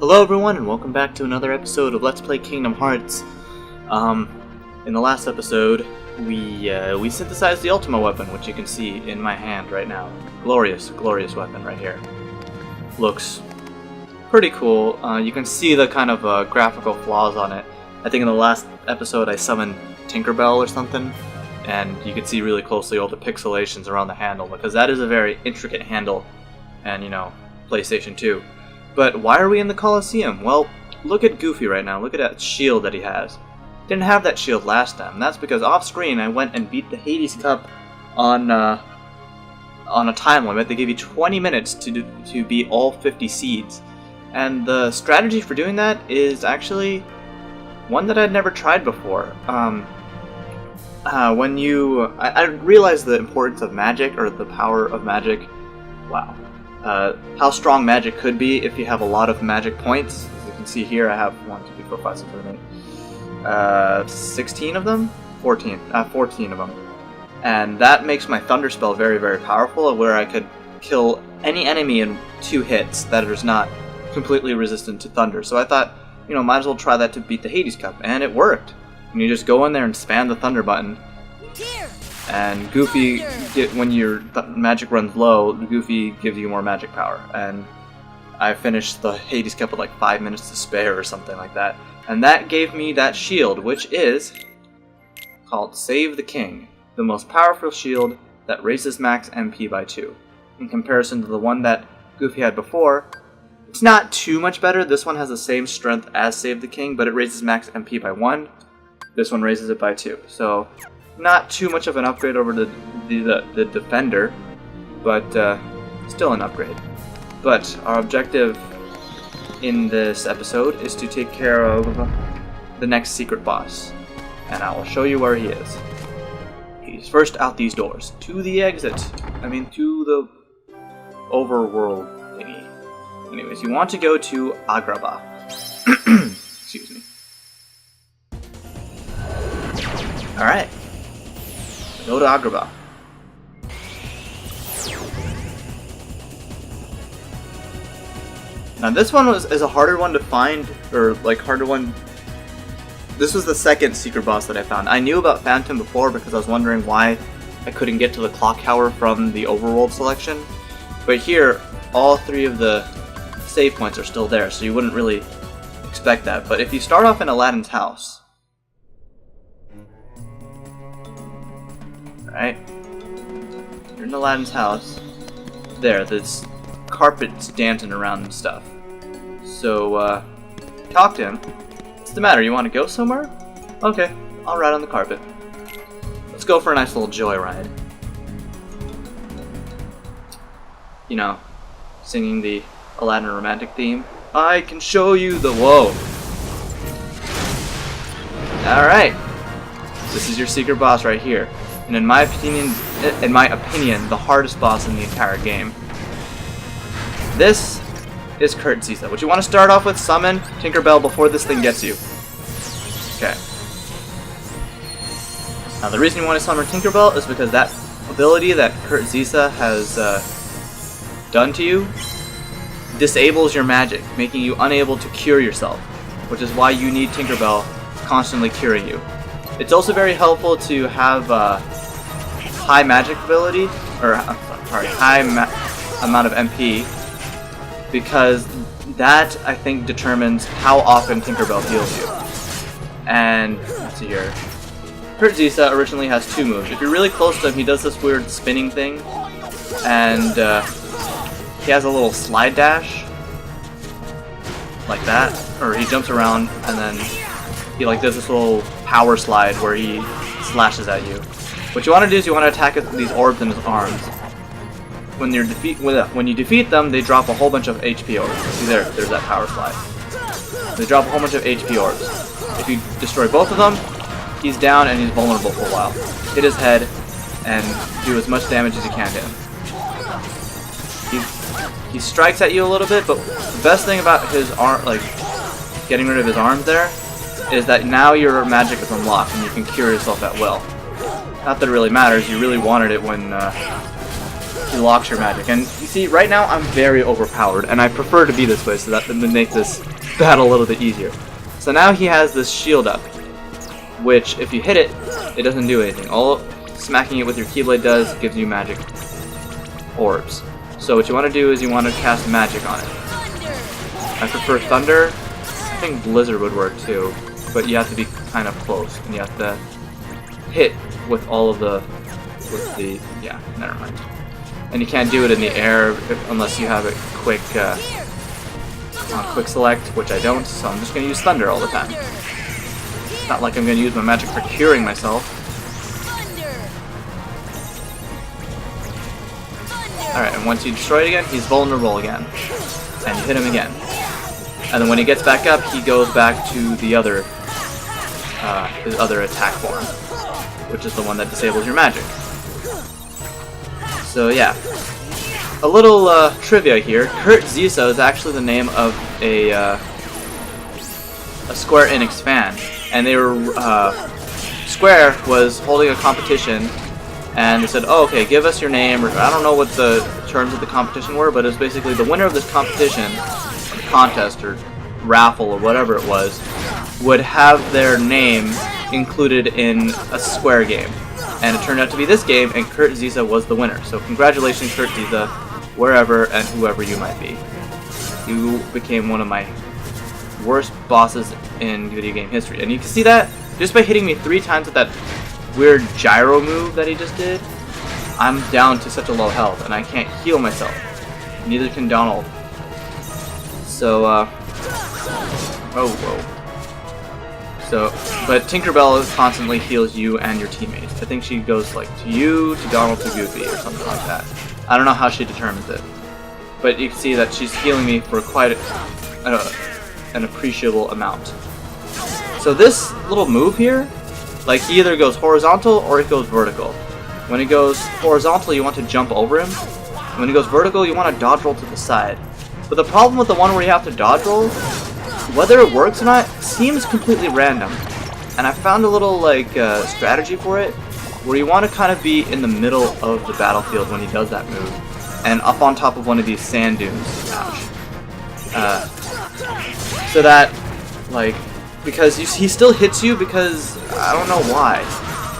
Hello everyone, and welcome back to another episode of Let's Play Kingdom Hearts. In the last episode, we synthesized the Ultima weapon, which you can see in my hand right now. Glorious, glorious weapon right here. Looks pretty cool. You can see the kind of graphical flaws on it. I think in the last episode I summoned Tinkerbell or something, and you can see really closely all the pixelations around the handle, because that is a very intricate handle, and you know, PlayStation 2. But why are we in the Colosseum? Well, look at Goofy right now. Look at that shield that he has. Didn't have that shield last time. That's because off screen I went and beat the Hades Cup on a time limit. They give you 20 minutes to beat all 50 seeds. And the strategy for doing that is actually one that I'd never tried before. I realized the importance of magic, or the power of magic. Wow. How strong magic could be if you have a lot of magic points. As you can see here, I have 1, 2, 3, 4, 5, 6, 7, 8, 16 of them? 14 of them. And that makes my Thunder spell very, very powerful, where I could kill any enemy in 2 hits that is not completely resistant to Thunder. So I thought, you know, might as well try that to beat the Hades Cup, and it worked. And you just go in there and spam the Thunder button. And Goofy, when your magic runs low, Goofy gives you more magic power. And I finished the Hades Cup with like 5 minutes to spare or something like that. And that gave me that shield, which is called Save the King. The most powerful shield that raises max MP by 2. In comparison to the one that Goofy had before, it's not too much better. This one has the same strength as Save the King, but it raises max MP by 1. This one raises it by 2. So not too much of an upgrade over the Defender, but still an upgrade. But our objective in this episode is to take care of the next secret boss, and I will show you where he is. He's first out these doors, to the exit. To the overworld thingy. Anyways, you want to go to Agrabah. Excuse me. Alright. Go to Agrabah. Now this one is a harder one to find, or like harder one. This was the second secret boss that I found. I knew about Phantom before because I was wondering why I couldn't get to the clock tower from the overworld selection. But here, all 3 of the save points are still there, so you wouldn't really expect that. But if you start off in Aladdin's house, right? You're in Aladdin's house. There, this carpet's dancing around and stuff. So, talk to him. What's the matter? You want to go somewhere? Okay, I'll ride on the carpet. Let's go for a nice little joyride. You know, singing the Aladdin romantic theme. I can show you the whoa. Alright. This is your secret boss right here. And in my opinion, the hardest boss in the entire game. This is Kurtzisa, which you want to start off with, summon Tinkerbell before this thing gets you. Okay. Now the reason you want to summon Tinkerbell is because that ability that Kurtzisa has done to you disables your magic, making you unable to cure yourself, which is why you need Tinkerbell constantly curing you. It's also very helpful to have high magic ability, or high amount of MP, because that, I think, determines how often Tinkerbell heals you. And, let's see here. Kurtzisa originally has 2 moves. If you're really close to him, he does this weird spinning thing, and he has a little slide dash, like that, or he jumps around, and then he like does this little power slide where he slashes at you. What you want to do is you want to attack these orbs in his arms. When you defeat them, they drop a whole bunch of HP orbs. See there's that power slide. They drop a whole bunch of HP orbs. If you destroy both of them, he's down and he's vulnerable for a while. Hit his head and do as much damage as you can to him. He strikes at you a little bit, but the best thing about his arm, like getting rid of his arms there, is that now your magic is unlocked and you can cure yourself at will. Not that it really matters, you really wanted it when he locks your magic. And you see, right now I'm very overpowered, and I prefer to be this way so that to make this battle a little bit easier. So now he has this shield up, which if you hit it, it doesn't do anything. All smacking it with your Keyblade does gives you magic orbs. So what you want to do is you want to cast magic on it. I prefer Thunder. I think Blizzard would work too, but you have to be kind of close, and you have to hit with all of the, yeah, never mind. And you can't do it in the air unless you have it quick select, which I don't, so I'm just going to use Thunder all the time. It's not like I'm going to use my magic for curing myself. Alright, and once you destroy it again, he's vulnerable again. And you hit him again. And then when he gets back up, he goes back to the other, his other attack form, which is the one that disables your magic. So yeah. A little trivia here. Kurt Zisa is actually the name of a Square Enix fan. And they were, Square was holding a competition, and they said, oh, okay, give us your name, or I don't know what the terms of the competition were, but it was basically the winner of this competition, or contest, or raffle, or whatever it was, would have their name included in a Square game. And it turned out to be this game, and Kurt Zisa was the winner. So congratulations, Kurt Zisa, wherever and whoever you might be. You became one of my worst bosses in video game history. And you can see that just by hitting me 3 times with that weird gyro move that he just did. I'm down to such a low health, and I can't heal myself. Neither can Donald. So, oh, whoa. So, but Tinkerbell constantly heals you and your teammates. I think she goes like to you, to Donald, to Goofy, or something like that. I don't know how she determines it. But you can see that she's healing me for quite an appreciable amount. So this little move here, like he either goes horizontal or it goes vertical. When it goes horizontal, you want to jump over him. When it goes vertical, you want to dodge roll to the side. But the problem with the one where you have to dodge roll, whether it works or not, seems completely random. And I found a little like strategy for it, where you want to kind of be in the middle of the battlefield when he does that move, and up on top of one of these sand dunes. Ouch. So that, like, because he still hits you because I don't know why.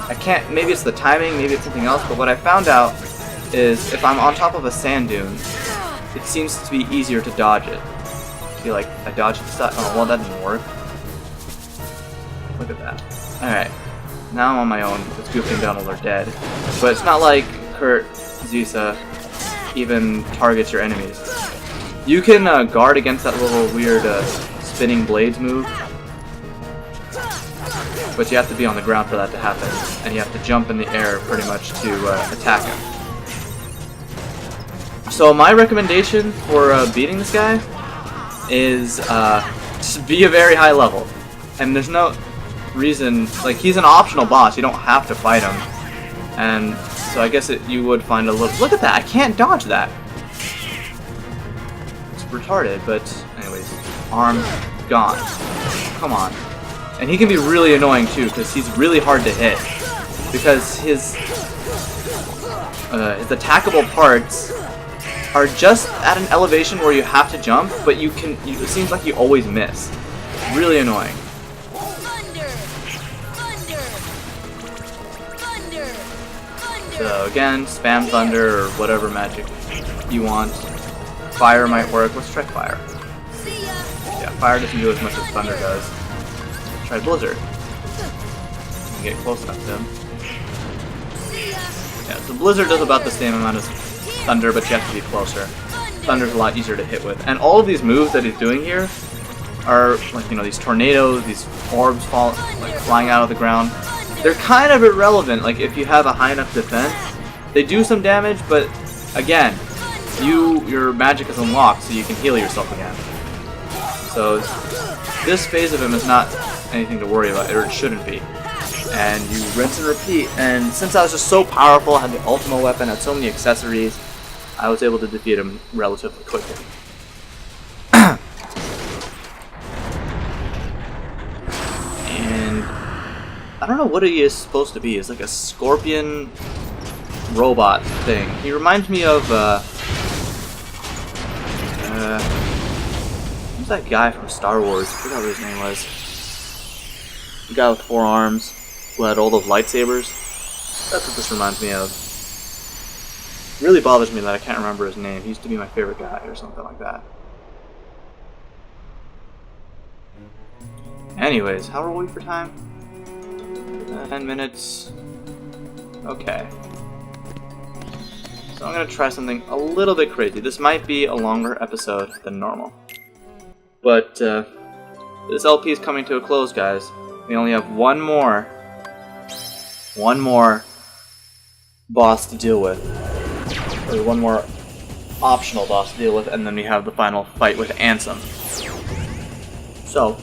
I can't, maybe it's the timing, maybe it's something else, but what I found out is if I'm on top of a sand dune, it seems to be easier to dodge it. See, like, I dodged the side. Oh, well, that didn't work. Look at that. Alright. Now I'm on my own, because Goofy and Donald are dead. But it's not like Kurt Zisa even targets your enemies. You can guard against that little weird spinning blades move, but you have to be on the ground for that to happen, and you have to jump in the air pretty much to attack him. So my recommendation for beating this guy is just be a very high level, and there's no reason, like, he's an optional boss, you don't have to fight him, and so I guess you would find a little, look at that, I can't dodge that. It's retarded, but anyways, arm gone. Come on. And he can be really annoying too, because he's really hard to hit. Because his attackable parts are just at an elevation where you have to jump, but it seems like you always miss. Really annoying. So again, spam Thunder or whatever magic you want. Fire might work. Let's try Fire. Yeah, Fire doesn't do as much as Thunder does. Try Blizzard. You get close enough to him. Yeah, so Blizzard does about the same amount as Thunder, but you have to be closer. Thunder's a lot easier to hit with. And all of these moves that he's doing here are, like, you know, these tornadoes, these orbs flying out of the ground. They're kind of irrelevant, like, if you have a high enough defense. They do some damage, but, again, your magic is unlocked, so you can heal yourself again. So, this phase of him is not anything to worry about, or it shouldn't be. And you rinse and repeat, and since I was just so powerful, had the ultimate weapon, had so many accessories, I was able to defeat him relatively quickly. And I don't know what he is supposed to be. It's like a scorpion robot thing. He reminds me of who's that guy from Star Wars? I forgot what his name was. The guy with 4 arms who had all those lightsabers. That's what this reminds me of. It really bothers me that I can't remember his name. He used to be my favorite guy or something like that. Anyways, how are we for time? 10 minutes. Okay. So I'm gonna try something a little bit crazy. This might be a longer episode than normal. But this LP is coming to a close, guys. We only have one more boss to deal with. Or one more optional boss to deal with, and then we have the final fight with Ansem. So,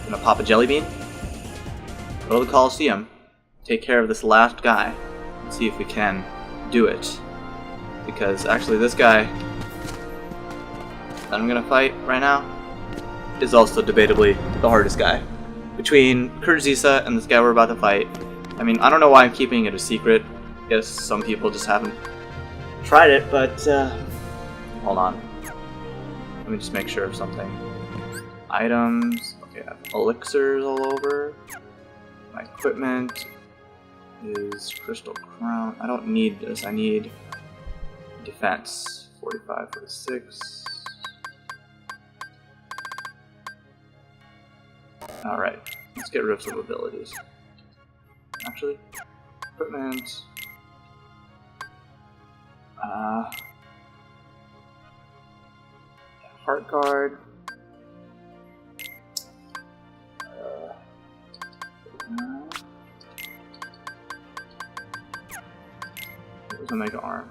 I'm gonna pop a jelly bean, go to the Coliseum, take care of this last guy, and see if we can do it. Because actually this guy that I'm gonna fight right now is also debatably the hardest guy. Between Kurtzisa and this guy we're about to fight, I mean, I don't know why I'm keeping it a secret. I guess some people just haven't tried it, but hold on. Let me just make sure of something. Items. Okay, I have elixirs all over. My equipment is Crystal Crown. I don't need this. I need defense. 45, 46. Alright, let's get rid of some abilities. Actually, equipment. Heart guard. Where's Omega Arm?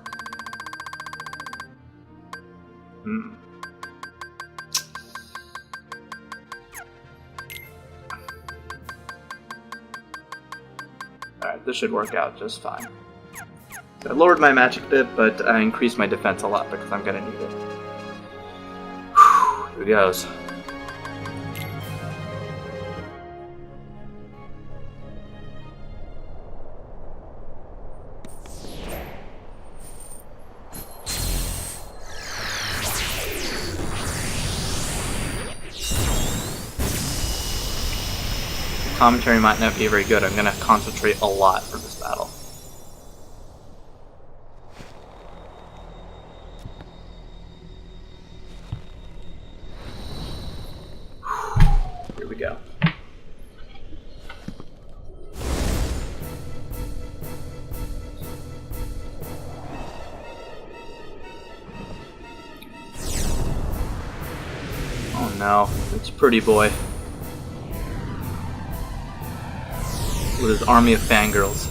Alright, this should work out just fine. So I lowered my magic bit, but I increased my defense a lot because I'm gonna need it. Whew, here it goes. Commentary might not be very good. I'm gonna concentrate a lot for this battle. Here we go. Oh no, it's Pretty Boy. With his army of fangirls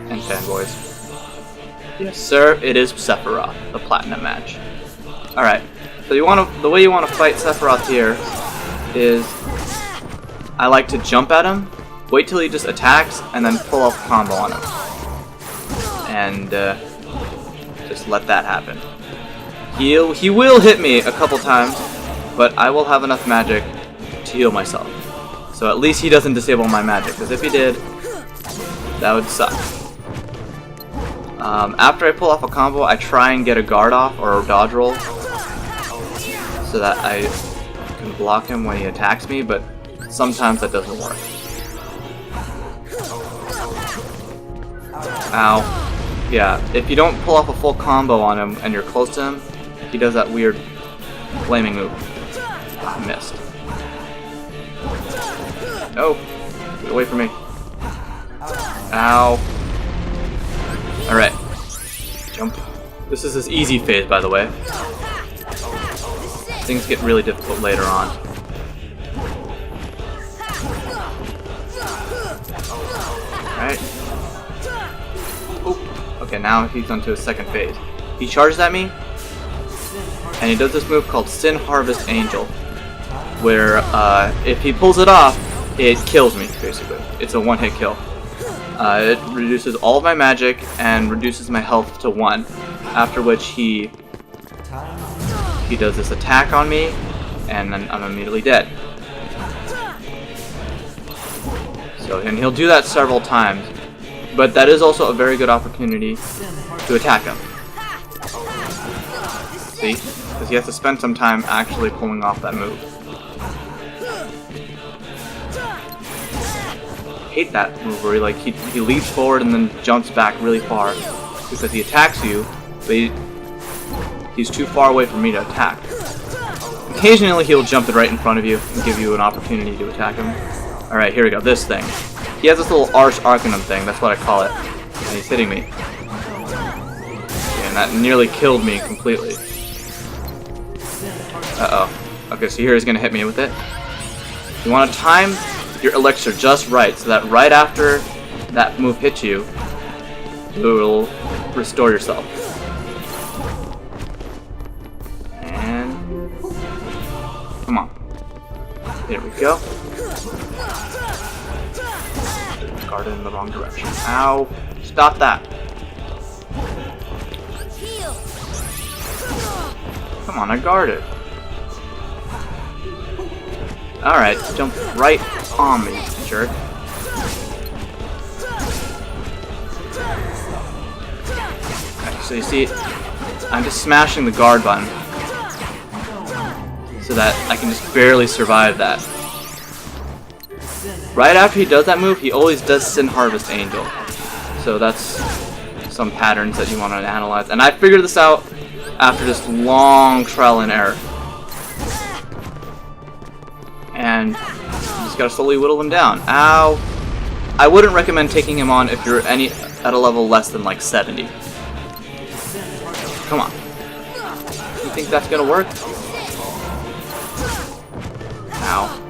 and fanboys. Yes, sir, it is Sephiroth, the platinum match. Alright, so the way you want to fight Sephiroth here is I like to jump at him, wait till he just attacks, and then pull off a combo on him. And just let that happen. He will hit me a couple times, but I will have enough magic to heal myself. So at least he doesn't disable my magic, because if he did, that would suck. After I pull off a combo, I try and get a guard off or a dodge roll so that I can block him when he attacks me, but sometimes that doesn't work. Ow. Yeah, if you don't pull off a full combo on him and you're close to him, he does that weird flaming move. I missed. No! Get away from me. Ow. Alright. Jump. This is his easy phase, by the way. Things get really difficult later on. Alright. Oop. Okay, now he's onto his second phase. He charges at me, and he does this move called Sin Harvest Angel, where if he pulls it off, it kills me, basically. It's a one-hit kill. It reduces all of my magic and reduces my health to 1, after which he does this attack on me, and then I'm immediately dead. So, and he'll do that several times, but that is also a very good opportunity to attack him. See? Because he has to spend some time actually pulling off that move. I hate that move where he leaps forward and then jumps back really far. Because he attacks you, but he's too far away for me to attack. Occasionally he'll jump right in front of you and give you an opportunity to attack him. Alright, here we go, this thing. He has this little Ars Arcanum thing, that's what I call it. And he's hitting me. And that nearly killed me completely. Uh-oh. Okay, so here he's gonna hit me with it. You want to time your elixir just right, so that right after that move hits you, it will restore yourself. And come on. There we go. Guarded in the wrong direction. Ow. Stop that. Come on, I guarded. Alright, jump right on me, jerk. Okay, so you see, I'm just smashing the guard button so that I can just barely survive that. Right after he does that move, he always does Sin Harvest Angel. So that's some patterns that you want to analyze. And I figured this out after this long trial and error. And you just gotta slowly whittle him down. Ow! I wouldn't recommend taking him on if you're at a level less than like 70. Come on. You think that's gonna work? Ow.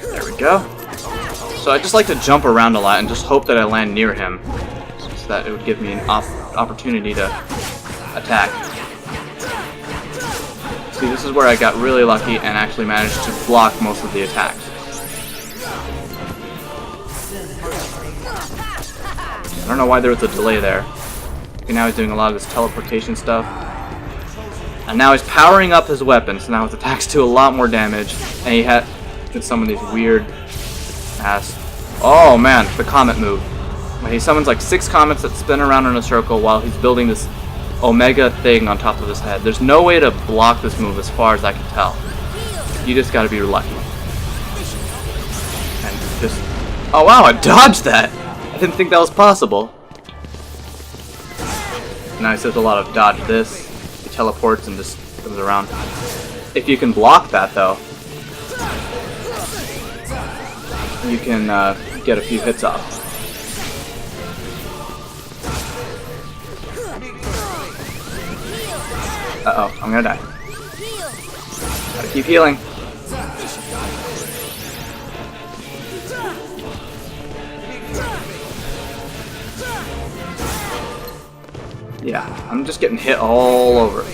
There we go. So I just like to jump around a lot and just hope that I land near him, so that it would give me an opportunity to attack. See, this is where I got really lucky and actually managed to block most of the attacks. I don't know why there was a delay there. Okay, now he's doing a lot of this teleportation stuff. And now he's powering up his weapon, so now his attacks do a lot more damage, and he had some of these weird ass. Oh man, the comet move. He summons like 6 comets that spin around in a circle while he's building this omega thing on top of his head. There's no way to block this move as far as I can tell. You just gotta be lucky. And just... oh wow, I dodged that! I didn't think that was possible. Now he says a lot of dodge this. He teleports and just comes around. If you can block that though, you can get a few hits off. Uh-oh, I'm gonna die. Gotta keep healing. Yeah, I'm just getting hit all over.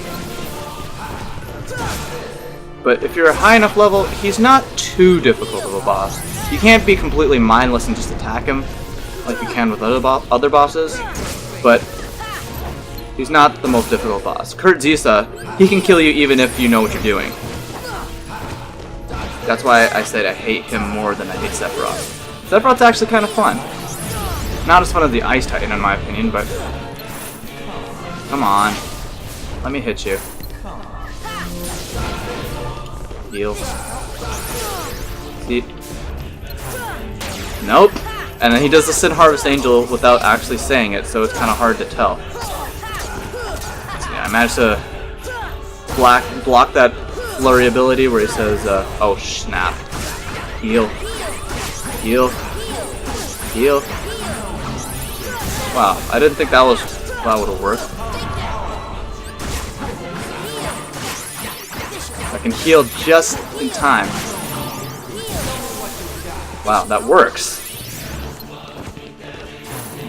But if you're a high enough level, he's not too difficult of a boss. You can't be completely mindless and just attack him like you can with other bosses, but he's not the most difficult boss. Kurt Zisa, he can kill you even if you know what you're doing. That's why I said I hate him more than I hate Sephiroth. Sephiroth's actually kind of fun. Not as fun as the Ice Titan in my opinion, but... come on. Let me hit you. Heal. See? Nope. And then he does the Sin Harvest Angel without actually saying it, so it's kind of hard to tell. So yeah, I managed to block that flurry ability where he says, oh snap. Heal. Heal. Heal. Wow, I didn't think that would have worked. I can heal just in time. Wow, that works.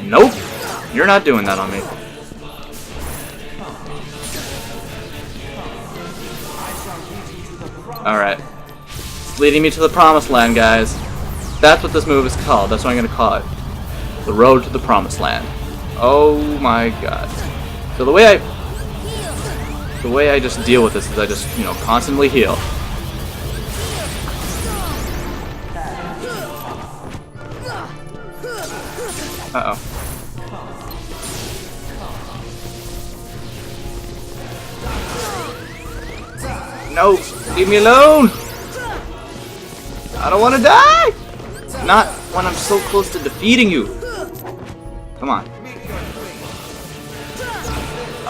Nope, you're not doing that on me. Alright. It's leading me to the promised land, guys. That's what this move is called. That's what I'm going to call it. The road to the promised land. Oh my god. So the way I just deal with this is I just, you know, constantly heal. Uh-oh. No! Leave me alone! I don't want to die! Not when I'm so close to defeating you. Come on.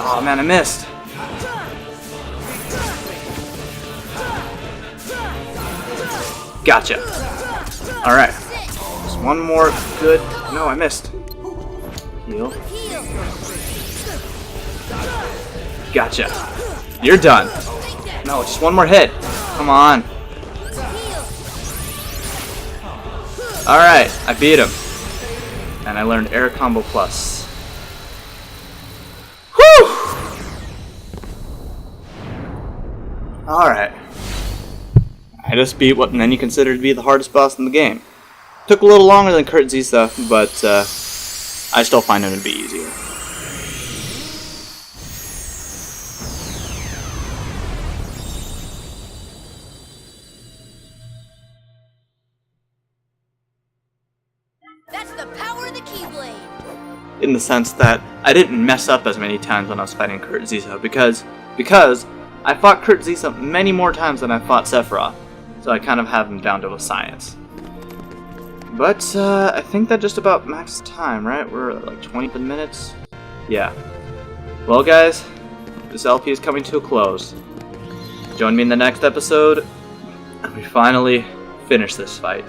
Oh man, I missed. Gotcha. Alright. Just one more good... No, I missed. Heal. Gotcha. You're done. No, just one more hit. Come on. Alright, I beat him. And I learned Air Combo Plus. Whew! Alright. I just beat what many consider to be the hardest boss in the game. Took a little longer than Kurt Zisa, but I still find him to be easier. That's the power of the Keyblade! In the sense that I didn't mess up as many times when I was fighting Kurt Zisa, because I fought Kurt Zisa many more times than I fought Sephiroth, so I kind of have him down to a science. But I think that just about maxes time, right? We're at like 20 minutes? Yeah. Well guys, this LP is coming to a close. Join me in the next episode, and we finally finish this fight.